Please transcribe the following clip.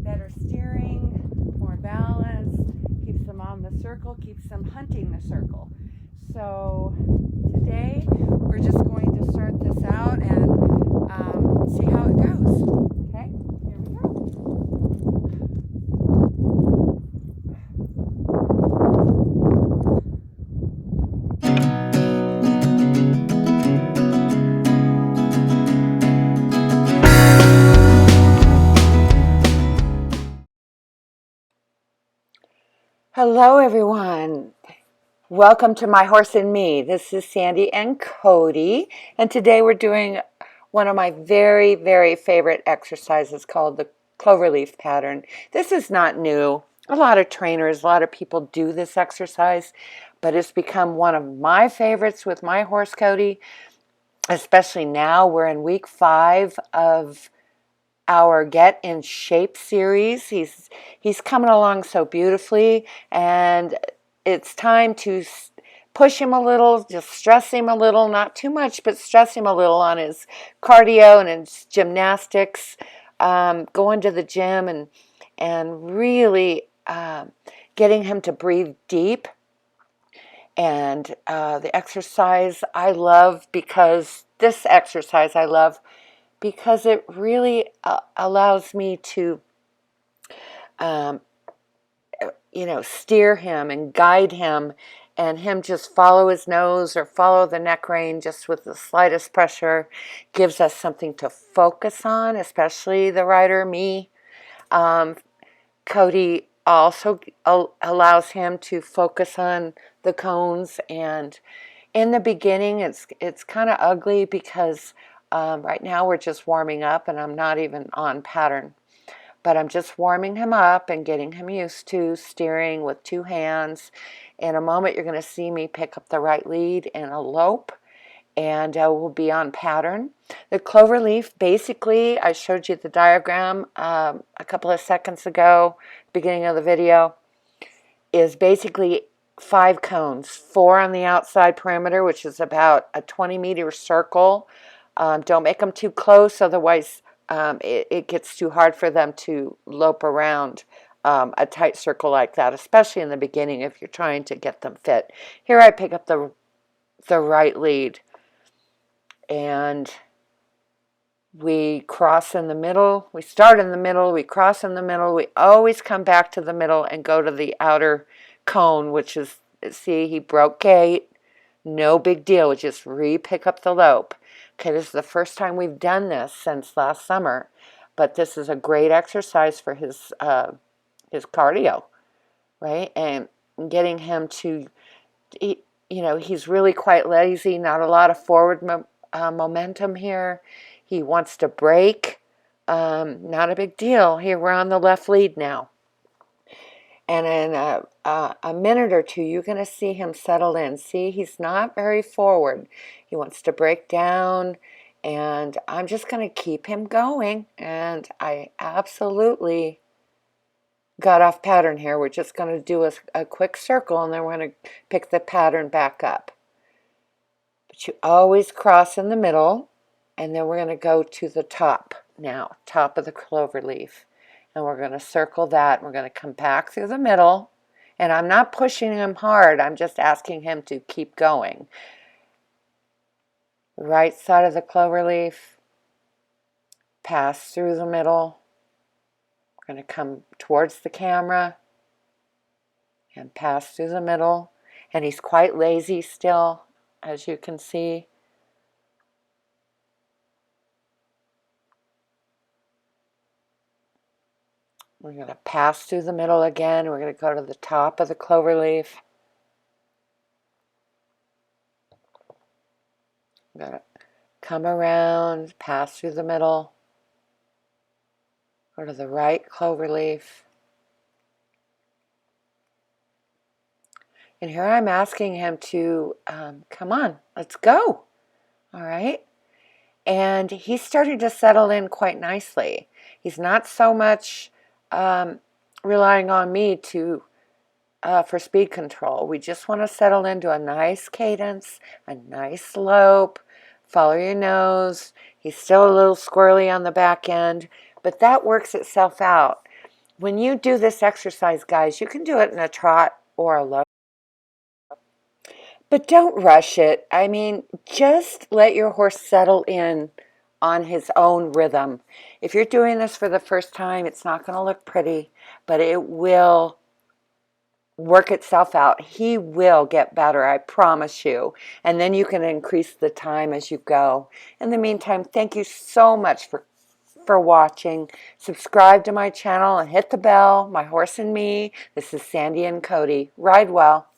better steering, more balance, keeps them on the circle, keeps them hunting the circle. So today we're just going to start this out and see how it goes. Okay, here we go. Hello everyone. Welcome to My Horse and Me. This is Sandy and Cody, and today we're doing one of my very, very favorite exercises called the Cloverleaf Pattern. This is not new. A lot of trainers, a lot of people do this exercise, but it's become one of my favorites with my horse Cody, especially now. We're in week 5 of our Get in Shape series. He's coming along so beautifully, and it's time to push him a little, just stress him a little, not too much, but stress him a little on his cardio and his gymnastics, going to the gym and really getting him to breathe deep. And the exercise I love because it really allows me to steer him and guide him, and him just follow his nose or follow the neck rein just with the slightest pressure. Gives us something to focus on, especially the rider, me. Cody also allows him to focus on the cones, and in the beginning it's kind of ugly because right now we're just warming up and I'm not even on pattern. But I'm just warming him up and getting him used to steering with 2 hands. In a moment, you're going to see me pick up the right lead in a lope, and we'll be on pattern. The cloverleaf, basically, I showed you the diagram a couple of seconds ago, beginning of the video, is basically 5 cones, 4 on the outside perimeter, which is about a 20-meter circle. Don't make them too close, otherwise it gets too hard for them to lope around a tight circle like that, especially in the beginning if you're trying to get them fit. Here I pick up the right lead, and we cross in the middle. We start in the middle, we cross in the middle, we always come back to the middle and go to the outer cone, which is, see, he broke gait. No big deal, we just re-pick up the lope. Okay, this is the first time we've done this since last summer, but this is a great exercise for his cardio, right? And getting him to, he's really quite lazy, not a lot of forward momentum here. He wants to break, not a big deal. Here, we're on the left lead now. And in a minute or two, you're going to see him settle in. See, he's not very forward. He wants to break down, and I'm just going to keep him going. And I absolutely got off pattern here. We're just going to do a quick circle, and then we're going to pick the pattern back up. But you always cross in the middle, and then we're going to go to the top now, top of the clover leaf. And we're going to circle that. We're going to come back through the middle. And I'm not pushing him hard. I'm just asking him to keep going. Right side of the clover leaf. Pass through the middle. We're going to come towards the camera. And pass through the middle. And he's quite lazy still, as you can see. We're going to pass through the middle again. We're going to go to the top of the clover leaf. I'm going to come around, pass through the middle, go to the right clover leaf. And here I'm asking him to, come on, let's go. All right. And he's starting to settle in quite nicely. He's not so much relying on me for speed control. We just want to settle into a nice cadence, a nice slope. Follow your nose. He's still a little squirrely on the back end, but that works itself out. When you do this exercise, guys, you can do it in a trot or a lope. But don't rush it. I mean, just let your horse settle in on his own rhythm. If you're doing this for the first time, it's not going to look pretty, but it will work itself out. He will get better, I promise you. And then you can increase the time as you go. In the meantime, thank you so much for watching. Subscribe to my channel and hit the bell. My Horse and Me. This is Sandy and Cody. Ride well.